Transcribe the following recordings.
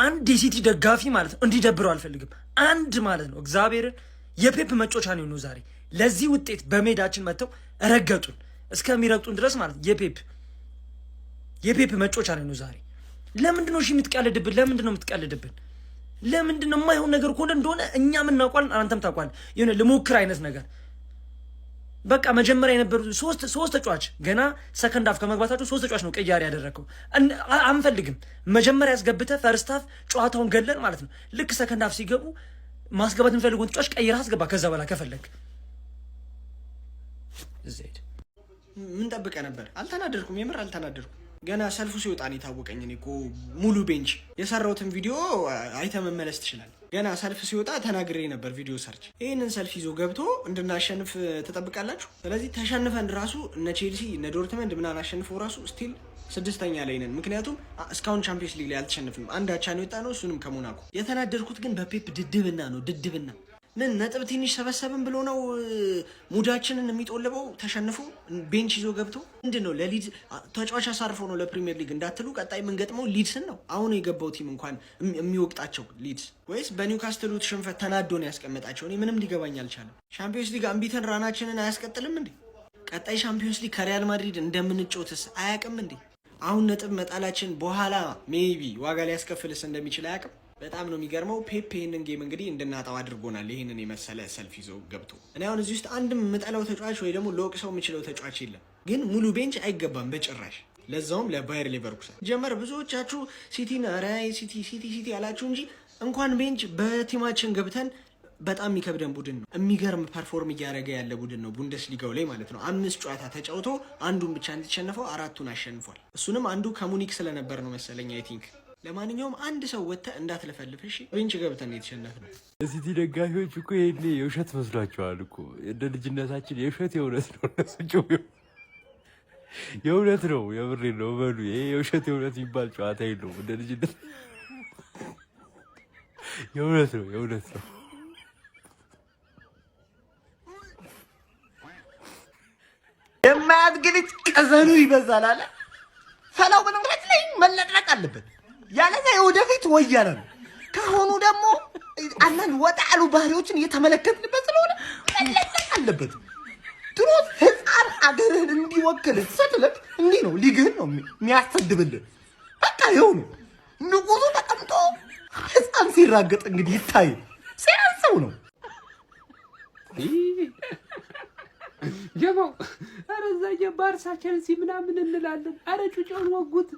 አንድ የሲቲ ደጋፊ ማለት ነው እንዲደብረው አልፈልግም። አንድ ማለት ነው እግዚአብሔርን የፔፕ መጮቻ ነው ነው ዛሬ ለዚህ ውጤት በሜዳችን መጥተው ረገጡን እስከሚረግጡን ድረስ ማለት የፔፕ መጮቻ ነው ዛሬ። ለምንድነው እሺ የምትቀልድብን? ለምንድነው የምትቀልድብን? ለምንድነው የማይሆን ነገር እኮ እንደሆነ እኛም እናውቃለን፣ አንተም ታውቃለህ። የሆነ ልሞክር አይነት ነገር በቃ መጀመሪያ የነበሩ ሶስት ተጫዋች ገና ሰከንድ ሃፍ ከመግባታቸው 3 ተጫዋች ነው ቅያሪ ያደረከው። አንፈልግም መጀመሪያ ያስገብተህ ፈርስት ሃፍ ጨዋታውን ገለን ማለት ነው። ልክ ሰከንድ ሃፍ ሲገቡ ማስገባት የምፈልገውን ተጫዋች ቀይረህ አስገባ። ከዛ በኋላ ከፈለግ ዘይድ ምን ጠብቀህ ነበር? አልተናደድኩም፣ የምር አልተናደድኩም። ገና ሰልፉ ሲወጣ ነው የታወቀኝ። እኔ እኮ ሙሉ ቤንች የሰራሁትን ቪዲዮ አይተህ መመለስ ትችላለህ። ገና ሰልፍ ሲወጣ ተናግሬ ነበር ቪዲዮ ሰርች። ይህንን ሰልፍ ይዞ ገብቶ እንድናሸንፍ ትጠብቃላችሁ? ስለዚህ ተሸንፈን ራሱ እነ ቼልሲ እነ ዶርትመንድ ምናምን አሸንፈው ራሱ ስቲል 6ኛ ላይ ነን። ምክንያቱም እስካሁን ቻምፒየንስ ሊግ ላይ አልተሸነፍንም። አንድ አቻ ነው የወጣ ነው፣ እሱንም ከሞናኮ። የተናደድኩት ግን በፔፕ ድድብና ነው። ድድብና ምን ነጥብ ትንሽ ሰበሰብን ብሎ ነው ሙዳችንን የሚጦልበው? ተሸንፎ ቤንች ይዞ ገብቶ ምንድን ነው ለሊድ ተጫዋች አሳርፎ ነው ለፕሪሚየር ሊግ እንዳትሉ። ቀጣይ የምንገጥመው ሊድስን ነው። አሁን የገባው ቲም እንኳን የሚወቅጣቸው ሊድስ ወይስ በኒውካስትሉ ሽንፈት ተናዶ ነው ያስቀመጣቸው? እኔ ምንም ሊገባኝ አልቻለም። ሻምፒዮንስ ሊግ አንቢተን ራናችንን አያስቀጥልም እንዴ? ቀጣይ ሻምፒዮንስ ሊግ ከሪያል ማድሪድ እንደምንጮትስ አያውቅም እንዴ? አሁን ነጥብ መጣላችን በኋላ ሜቢ ዋጋ ሊያስከፍልስ እንደሚችል አያውቅም? በጣም ነው የሚገርመው። ፔፕ ይሄንን ጌም እንግዲህ እንድናጣው አድርጎናል። ይሄንን የመሰለ ሰልፍ ይዞ ገብቶ እኔ አሁን እዚህ ውስጥ አንድም የምጠላው ተጫዋች ወይ ደግሞ ለወቅሰው የምችለው ተጫዋች የለም፣ ግን ሙሉ ቤንች አይገባም በጭራሽ። ለዛውም ለባየር ሌቨርኩሰን ጀመር። ብዙዎቻችሁ ሲቲን ራይ ሲቲ ያላችሁ እንጂ እንኳን ቤንች በቲማችን ገብተን በጣም የሚከብደን ቡድን ነው። የሚገርም ፐርፎርም እያደረገ ያለ ቡድን ነው ቡንደስሊጋው ላይ ማለት ነው። 5 ጨዋታ ተጫውቶ አንዱን ብቻ እንዲተሸነፈው 4ቱን አሸንፏል። እሱንም አንዱ ከሙኒክ ስለነበር ነው መሰለኝ አይ ቲንክ። ለማንኛውም አንድ ሰው ወጥተህ እንዳትለፈልፍ እሺ። ቤንች ገብተን የተሸነፍነው ሲቲ ደጋፊዎች እኮ ይሄኔ የውሸት መስሏቸዋል እኮ። እንደ ልጅነታችን የውሸት የእውነት ነው። እነሱ የእውነት ነው፣ የብሬ ነው በሉ። ይሄ የውሸት የእውነት የሚባል ጨዋታ የለውም። እንደ ልጅነት የእውነት ነው፣ የእውነት ነው። የማያድግልት ቀዘኑ ይበዛል አለ ፈላው። በነገራችን ላይ መለጥለጥ አለበት። ያለዛ የወደፊት ወያለ ነው። ከሆኑ ደግሞ አንዳንድ ወጣ ያሉ ባህሪዎችን እየተመለከትንበት ስለሆነ መለጠጥ አለበት። ድሮ ህፃን አገርህን እንዲወክል ስትልክ እንዲህ ነው ሊግህን ነው የሚያሰድብልህ። በቃ ይሁን ንጉሱ ተቀምጦ ህፃን ሲራገጥ እንግዲህ ይታይ ሲያንሰው ነው ጀማው። አረ እዛዬ ባርሳ ቼልሲ ምናምን እንላለን። አረ ጩጬውን ወጉት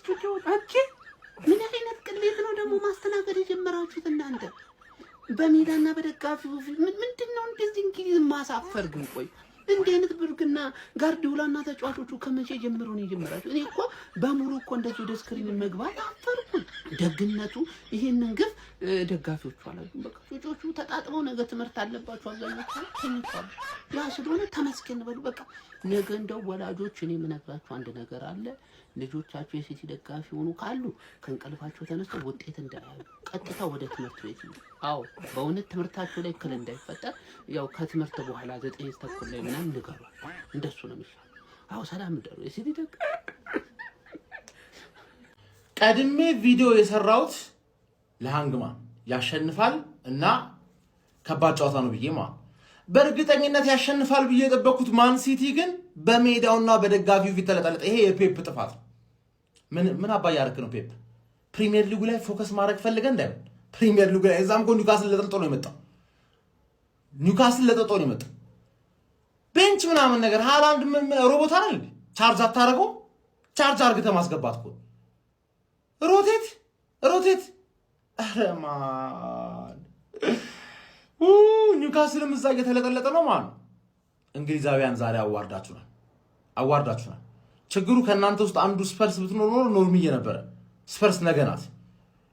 ጩጬውን። አንቺ ምን አይነት ቅሌት ነው ደግሞ ማስተናገድ የጀመራችሁት እናንተ በሜዳና በደጋፊው ምንድን ነው እንደዚህ እንግዲህ ማሳፈር? ግን ቆይ እንዲህ አይነት ብርግና ጋርዲዮላና ተጫዋቾቹ ከመቼ ጀምሮ ነው የጀመራችሁ? እኔ እኮ በሙሉ እኮ እንደዚህ ወደ ስክሪን መግባት አፈርኩኝ። ደግነቱ ይሄንን ግፍ ደጋፊዎቹ አላሉም። በቃ ጮጮቹ ተጣጥበው ነገ ትምህርት አለባቸው። አብዛኞቹ ተኝቷል። ያ ስለሆነ ተመስገን በሉ። በቃ ነገ እንደው ወላጆች እኔ የምነግራችሁ አንድ ነገር አለ። ልጆቻችሁ የሲቲ ደጋፊ ሆኑ ካሉ ከእንቅልፋቸው ተነስተው ውጤት እንዳያዩ ቀጥታ ወደ ትምህርት ቤት ነው። አዎ በእውነት ትምህርታቸው ላይ እክል እንዳይፈጠር ያው ከትምህርት በኋላ 9 ተኩል ላይ ምናምን ንገሯል። እንደሱ ነው የሚሻለው። አዎ ሰላም እንደሩ የሲቲ ደጋፊ። ቀድሜ ቪዲዮ የሰራሁት ለሃንግማን ያሸንፋል እና ከባድ ጨዋታ ነው ብዬ በእርግጠኝነት ያሸንፋል ብዬ የጠበቅኩት ማን ሲቲ ግን በሜዳውና በደጋፊው ፊት ተለጠለጠ። ይሄ የፔፕ ጥፋት። ምን አባይ ያርክ ነው ፔፕ? ፕሪሚየር ሊጉ ላይ ፎከስ ማድረግ ፈልገ እንዳይሆን ፕሪሚየር ሊጉ ላይ እዛም እኮ ኒውካስል ለጠልጦ ነው የመጣው። ቤንች ምናምን ነገር ሃላንድ ሮቦት አይደል? ቻርጅ አታረገው? ቻርጅ አርግተህ ማስገባት እኮ ሮቴት አረማን ኒውካስልም እዛ እየተለጠለጠ ነው ማለት ነው። እንግሊዛውያን ዛሬ አዋርዳችሁናል። ችግሩ ከእናንተ ውስጥ አንዱ ስፐርስ ብትኖር ኖሮ ኖርምዬ ነበረ። ስፐርስ ነገ ናት።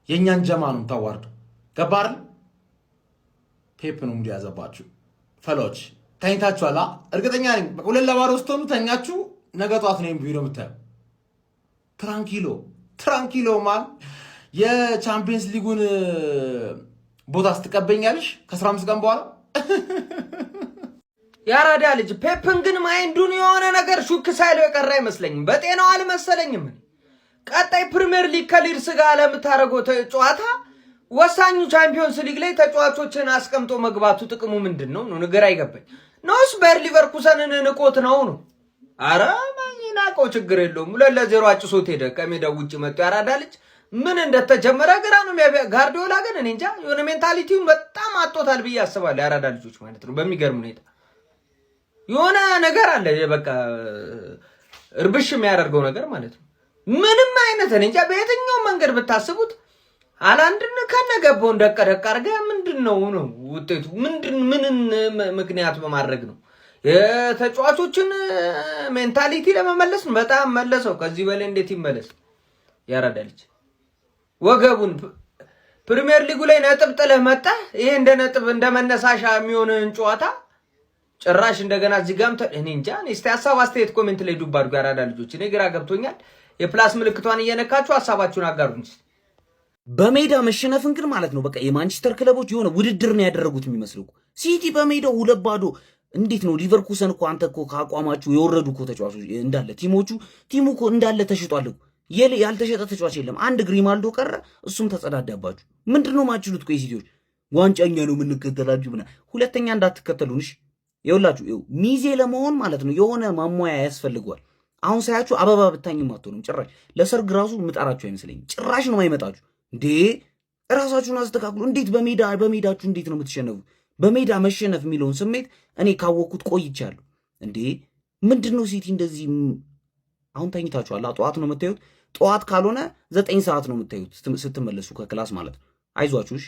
የእኛን ጀማ ነው የምታዋርደው። ገባር ፔፕ ነው ሙድ ያዘባችሁ ፈሎች። ተኝታችኋል። እርግጠኛ ነኝ 2-0 ስትሆኑ ተኛችሁ። ነገ ጠዋት ነው ቪዲዮ የምታየው። ትራንኪሎ ማን የቻምፒየንስ ሊጉን ቦታ ስትቀበኛለሽ ከ15 ቀን በኋላ ያራዳ ልጅ ፔፕን ግን ማይንዱን የሆነ ነገር ሹክ ሳይለው የቀረ አይመስለኝም። በጤናው አልመሰለኝም። ቀጣይ ፕሪሚየር ሊግ ከሊድስ ጋር ለምታረገው ጨዋታ ወሳኙ ቻምፒዮንስ ሊግ ላይ ተጫዋቾችን አስቀምጦ መግባቱ ጥቅሙ ምንድነው? ነው ነገር አይገባኝ። ነውስ ባየር ሊቨርኩሰንን ንቆት ነው? አረ ማንናቆ ችግር የለውም 2-0 አጭሶት ሄደ። ከሜዳው ውጪ መጥቶ ያራዳ ልጅ ምን እንደተጀመረ ግራ ነው የሚያቢያ። ጋርዲዮላ ግን እኔ እንጃ የሆነ ሜንታሊቲው በጣም አጥቶታል ብዬ አስባለሁ። ያራዳ ልጆች ማለት ነው በሚገርም ሁኔታ የሆነ ነገር አለ በቃ እርብሽ የሚያደርገው ነገር ማለት ነው። ምንም አይነት እኔ እንጃ በየትኛው መንገድ ብታስቡት ሃላንድን ከነገባው እንደቀደቀ አርጋ ምንድነው ነው ውጤቱ? ምን ምክንያት በማድረግ ነው የተጫዋቾችን ሜንታሊቲ ለመመለስ ነው? በጣም መለሰው። ከዚህ በላይ እንዴት ይመለስ? ያራዳ ልጅ ወገቡን ፕሪሚየር ሊጉ ላይ ነጥብ ጥለህ መጣ። ይሄ እንደ ነጥብ እንደ መነሳሻ የሚሆንን ጨዋታ ጭራሽ እንደገና እዚህ ጋም እኔ እንጃ። እስቲ ሐሳብ አስተያየት ኮሜንት ላይ ዱብ አድርጉ። ያራዳ ልጆች እኔ ግራ ገብቶኛል። የፕላስ ምልክቷን እየነካችሁ ሐሳባችሁን አጋሩኝ። በሜዳ መሸነፍን ግን ማለት ነው በቃ የማንቸስተር ክለቦች የሆነ ውድድር ነው ያደረጉት የሚመስለው። ሲቲ በሜዳው 2-0 እንዴት ነው? ሊቨርኩሰን እኮ አንተ እኮ ካቋማችሁ የወረዱ እኮ ተጫዋቾች እንዳለ ቲሙ እኮ እንዳለ ተሽጧል እኮ። ያልተሸጠ ተጫዋች የለም። አንድ ግሪማልዶ ቀረ፣ እሱም ተጸዳዳባችሁ። ምንድነው ማችሉት? ቆይ ሲቲዎች ዋንጫኛ ነው የምንከተላችሁ ምና ሁለተኛ እንዳትከተሉንሽ። ይኸውላችሁ ሚዜ ለመሆን ማለት ነው የሆነ ማሟያ ያስፈልገዋል። አሁን ሳያችሁ አበባ ብታኝም አትሆኑም። ጭራሽ ለሰርግ ራሱ ምጣራችሁ አይመስለኝም። ጭራሽ ነው የማይመጣችሁ እንዴ። ራሳችሁን አስተካክሉ። እንዴት በሜዳችሁ እንዴት ነው የምትሸነፉት? በሜዳ መሸነፍ የሚለውን ስሜት እኔ ካወቅኩት ቆይቻለሁ። እንዴ ምንድነው ሲቲ እንደዚህ? አሁን ተኝታችኋል። ጠዋት ነው የምታዩት። ጠዋት ካልሆነ 9 ሰዓት ነው የምታዩት ስትመለሱ ከክላስ ማለት ነው። አይዟችሁሽ።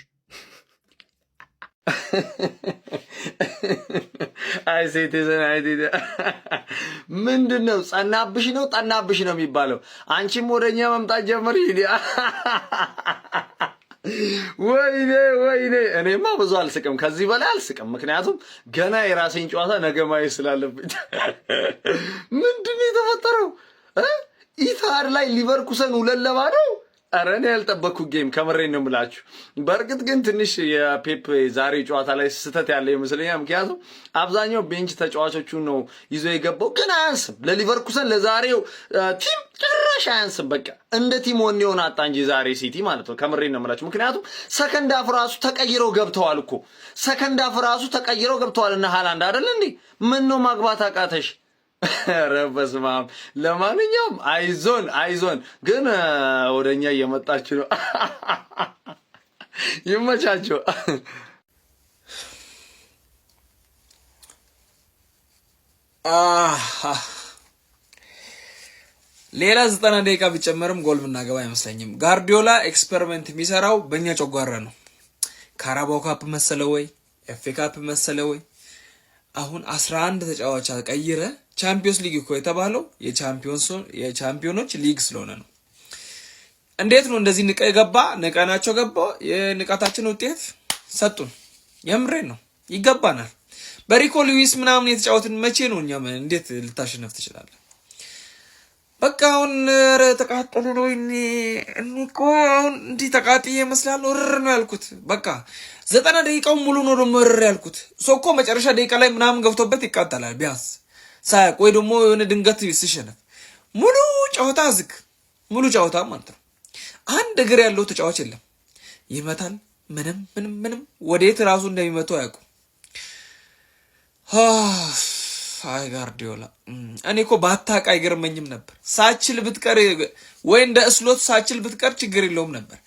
አይ ሴት ምንድነው? ጸናብሽ ነው ጠናብሽ ነው የሚባለው? አንቺም ወደኛ መምጣት ጀመር። ወይኔ እኔማ ብዙ አልስቅም፣ ከዚህ በላይ አልስቅም። ምክንያቱም ገና የራሴን ጨዋታ ነገ ማየት ስላለብኝ። ምንድነው የተፈጠረው? ኢታር ላይ ሊቨርኩሰን 2-0 ኧረ እኔ ያልጠበቅኩት ጌም ከምሬን ነው የምላችሁ። በእርግጥ ግን ትንሽ የፔፕ ዛሬ ጨዋታ ላይ ስህተት ያለ ይመስለኛል። ምክንያቱም አብዛኛው ቤንች ተጫዋቾቹን ነው ይዞ የገባው። ግን አያንስም ለሊቨርኩሰን ለዛሬው ቲም ጭራሽ አያንስም። በቃ እንደ ቲም ወኔውን አጣ እንጂ ዛሬ ሲቲ ማለት ነው። ከምሬን ነው የምላችሁ። ምክንያቱም ሰከንድ አፍ ራሱ ተቀይረው ገብተዋል እኮ ሰከንድ አፍ ራሱ ተቀይረው ገብተዋል። እና ሃላንድ አይደል እንዴ? ምን ነው ማግባት አቃተሽ? ኧረ በስመ አብ። ለማንኛውም አይዞን ግን ወደኛ እየመጣች ነው። ይመቻቸው። ሌላ 90 ደቂቃ ቢጨመርም ጎል ምናገባ አይመስለኝም። ጋርዲዮላ ኤክስፐሪመንት የሚሰራው በእኛ ጨጓራ ነው። ካራባው ካፕ መሰለ ወይ ኤፍኤ ካፕ መሰለ ወይ? አሁን 11 ተጫዋች ቀይረ ቻምፒዮንስ ሊግ እኮ የተባለው የቻምፒዮኖች ሊግ ስለሆነ ነው። እንዴት ነው እንደዚህ ንቀናቸው ገባ? የንቃታችን ውጤት ሰጡን። የምሬን ነው፣ ይገባናል። በሪኮ ሉዊስ ምናምን የተጫወትን መቼ ነው እኛ እንዴት ልታሸነፍ ትችላለህ? በቃ አሁን ተቃጠሉ ነው እኮ አሁን እንዲህ ተቃጥዬ ይመስላል ወር ነው ያልኩት። በቃ 90 ደቂቃው ሙሉ ነው ደግሞ ወር ያልኩት። ሶኮ መጨረሻ ደቂቃ ላይ ምናምን ገብቶበት ይቃጠላል ቢያንስ ሳያቅ ወይ ደግሞ የሆነ ድንገት ሲሸነፍ ሙሉ ጨዋታ ዝግ ሙሉ ጨዋታ ማለት ነው። አንድ እግር ያለው ተጫዋች የለም። ይመታል ምንም ወዴት ራሱ እንደሚመታው አያውቁም። አይ ጋርዲዮላ እኔ እኮ ባታውቅ አይገርመኝም ነበር። ሳችል ብትቀር ወይ እንደ እስሎት ሳችል ብትቀር ችግር የለውም ነበር።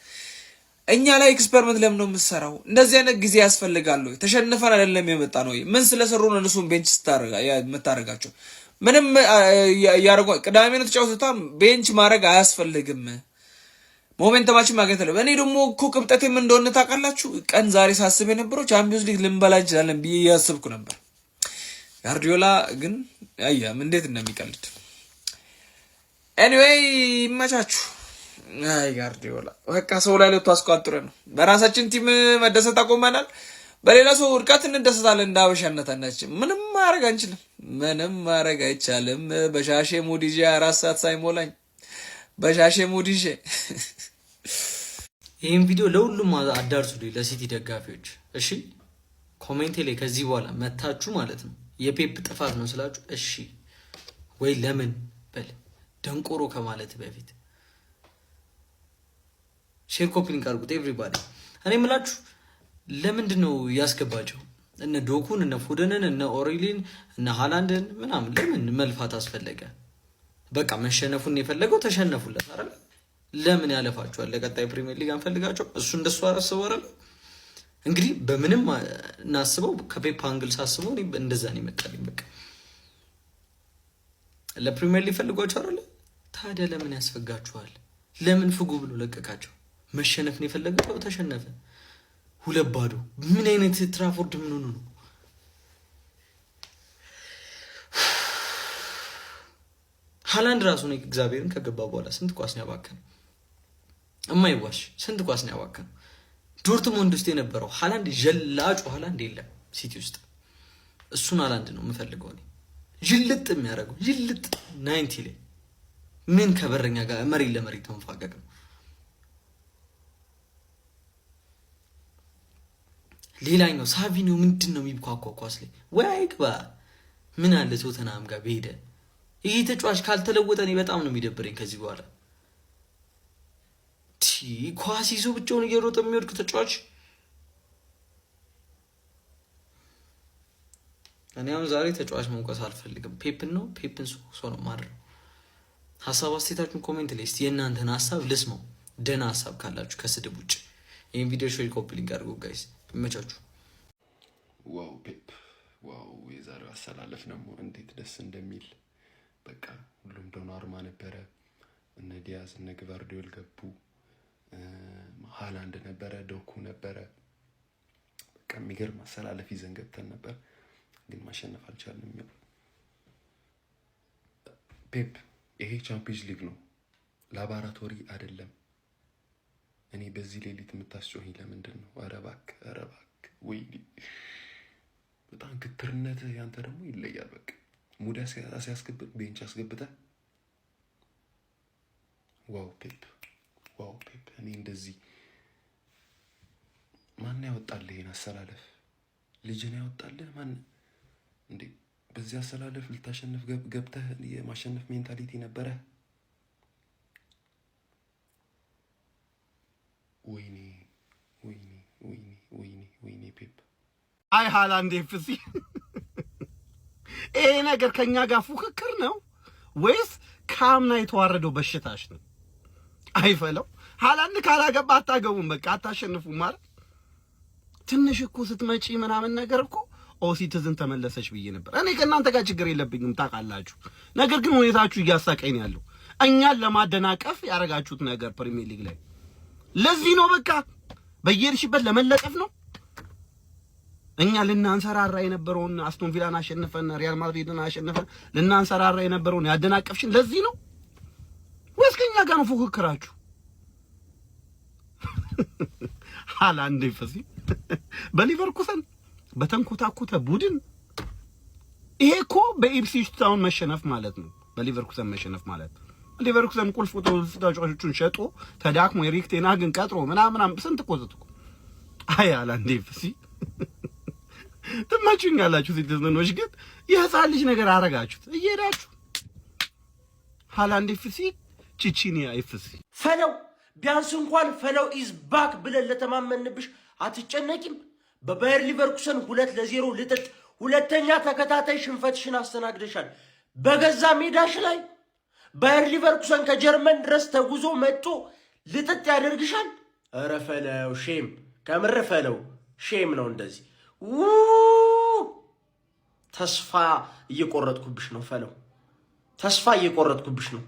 እኛ ላይ ኤክስፐሪመንት ለምን ነው የምትሰራው? እንደዚህ አይነት ጊዜ ያስፈልጋል ወይ? ተሸንፈን አይደለም የመጣ ነው። ምን ስለሰሩ ነው እነሱን ቤንች የምታረጋቸው? ምንም ያረጉ ቅዳሜ ነው ተጫውተታ ቤንች ማድረግ አያስፈልግም። ሞሜንተማችን ማግኘት አለ። እኔ ደግሞ እኮ ቅብጠቴም እንደሆነ ታውቃላችሁ። ቀን ዛሬ ሳስብ የነበረው ቻምፒዮንስ ሊግ ልንበላ እንችላለን ብዬ ያስብኩ ነበር። ጋርዲዮላ ግን አያም እንዴት እንደሚቀልድ። ኤኒዌይ ይመቻችሁ። አይ ጋርዲዮላ በቃ ሰው ላይ ልታስቋጥረ ነው። በራሳችን ቲም መደሰት አቆመናል። በሌላ ሰው ውድቀት እንደሰታለን። እንዳበሻነታችን ምንም ማድረግ አንችልም። ምንም ማድረግ አይቻልም። በሻሼ ሙዲጄ 4 ሰዓት ሳይሞላኝ በሻሼ ሙዲጄ። ይሄን ቪዲዮ ለሁሉም አዳርሱልኝ፣ ለሲቲ ደጋፊዎች እሺ። ኮሜንት ላይ ከዚህ በኋላ መታችሁ ማለት ነው የፔፕ ጥፋት ነው ስላችሁ እሺ ወይ ለምን በል ደንቆሮ ከማለት በፊት ሼር ኮፒ ሊንክ አድርጉት ኤቭሪባዲ። እኔ የምላችሁ ለምንድን ነው ያስገባቸው እነ ዶኩን እነ ፉደንን እነ ኦሪሊን እነ ሃላንድን ምናምን ለምን መልፋት አስፈለገ? በቃ መሸነፉን የፈለገው ተሸነፉለት አይደል? ለምን ያለፋቸዋል? ለቀጣይ ፕሪሚየር ሊግ አንፈልጋቸው? እሱ እንደሱ አስበው አይደል? እንግዲህ በምንም እናስበው ከፔፕ አንግል ሳስበው እኔ እንደዛ ነው ይመጣልኝ። በቃ ለፕሪሚየር ሊግ ፈልጓቸው አይደል? ታዲያ ለምን ያስፈጋቸዋል? ለምን ፍጉ ብሎ ለቀቃቸው? መሸነፍ ነው የፈለገው፣ ተሸነፈ። 2-2 ምን አይነት ትራፎርድ ምን ሆኖ ነው? ሃላንድ ራሱ ነው እግዚአብሔርን ከገባ በኋላ ስንት ኳስ ነው ያባከነው? እማይዋሽ ስንት ኳስ ነው ያባከነው? ዶርትሙንድ ውስጥ የነበረው ሃላንድ ጀላጩ ሃላንድ የለም ሲቲ ውስጥ። እሱን ሃላንድ ነው የምፈልገው እኔ። ጅልጥ የሚያደርገው ጅልጥ 90 ላይ ምን ከበረኛ ጋር መሬት ለመሬት ተንፋቀቅ ነው። ሌላኛው ሳቪኒዮ ምንድን ነው የሚብኳኳ ኳስ ላይ ወይ አይግባ። ምን አለ ቶተናም ጋር በሄደ። ይሄ ተጫዋች ካልተለወጠ እኔ በጣም ነው የሚደብረኝ ከዚህ በኋላ። ኳስ ይዞ ብቻውን እየሮጠ የሚወድቅ ተጫዋች። እኔ አሁን ዛሬ ተጫዋች መውቀስ አልፈልግም። ፔፕን ነው ሰው ነው ማድረግ። ሀሳብ አስተያየታችሁን ኮሜንት ላይ እስቲ የእናንተን ሀሳብ ልስማው። ደህና ሀሳብ ካላችሁ ከስድብ ውጭ ይህን ቪዲዮ ሼር ኮፒ ሊንክ አድርጉ ጋይስ። ይመቻችሁ። ዋው ፔፕ ዋው! የዛሬው አሰላለፍ ደግሞ እንዴት ደስ እንደሚል በቃ ሁሉም ዶናሩማ ነበረ። እነ ዲያዝ እነ ግቫርዲዮል ገቡ። ሃላንድ ነበረ፣ ዶኩ ነበረ። በቃ የሚገርም አሰላለፍ ይዘን ገብተን ነበር፣ ግን ማሸነፍ አልቻልንም። ፔፕ ይሄ ቻምፒየንስ ሊግ ነው፣ ላቦራቶሪ አይደለም። እኔ በዚህ ሌሊት የምታስጮኸኝ ለምንድን ነው? ኧረ እባክህ ወይ በጣም ግትርነትህ ያንተ ደግሞ ይለያል። በቃ ሙዳ ሲያስገብት ቤንች አስገብተህ ዋው ፔፕ ዋው ፔፕ። እኔ እንደዚህ ማን ያወጣልህ ይሄን አሰላለፍ? ልጅን ያወጣልህ ማን እንዴ? በዚህ አሰላለፍ ልታሸንፍ ገብተህ የማሸነፍ ሜንታሊቲ ነበረ? ወይኔ ወይኔ ወይኔ ወይኔ ወይኔ ፔፕ። አይ ሃላንድ ኤፍሲ ይሄ ነገር ከኛ ጋር ፉክክር ነው ወይስ ካምና የተዋረደው በሽታሽ ነው? አይፈለው ሃላንድ ካላገባ አታገቡም፣ በቃ አታሸንፉም ማለት። ትንሽ እኮ ስትመጪ ምናምን ነገር እኮ ኦሲቲዝን ተመለሰች ብዬ ነበር። እኔ ከእናንተ ጋር ችግር የለብኝም ታውቃላችሁ። ነገር ግን ሁኔታችሁ እያሳቀኝ ያለው እኛን ለማደናቀፍ ያደረጋችሁት ነገር ፕሪሚየር ሊግ ላይ ለዚህ ነው። በቃ በየሄድሽበት ለመለጠፍ ነው። እኛ ልናንሰራራ የነበረውን አስቶን ቪላን አሸንፈን ሪያል ማድሪድን አሸንፈን ልናንሰራራ የነበረውን ያደናቀፍሽን ለዚህ ነው ወይስ ከኛ ጋር ነው ፉክክራችሁ? ሃላንድ ይፈሲ በሊቨርኩሰን በተንኮታኮተ ቡድን ይሄ እኮ በኢፕስዊች ታውን መሸነፍ ማለት ነው። በሊቨርኩሰን መሸነፍ ማለት ሊቨርኩሰን ቁልፍ ተጫዋቾቹን ሸጦ ተዳክሞ ኤሪክ ቴን ሃግን ቀጥሮ ምናምን ስንት ቆጥቶ አይ ሃላንድ ይፈሲ ትመቹኛላችሁ። ሲቲዝኖች ግን የህፃን ልጅ ነገር አረጋችሁት እየሄዳችሁ። ሃላንድ ኤፍሲ ቺቺኒያ ኤፍሲ ፈለው ቢያንስ እንኳን ፈለው ኢዝ ባክ ብለን ለተማመንብሽ አትጨነቂም። በባየር ሊቨርኩሰን 2-0 ልጥጥ ሁለተኛ ተከታታይ ሽንፈትሽን አስተናግደሻል። በገዛ ሜዳሽ ላይ ባየር ሊቨርኩሰን ከጀርመን ድረስ ተጉዞ መጥቶ ልጥጥ ያደርግሻል። ኧረ ፈለው ሼም፣ ከምር ፈለው ሼም ነው እንደዚህ። ተስፋ እየቆረጥኩብሽ ነው ፈለው፣ ተስፋ እየቆረጥኩብሽ ነው።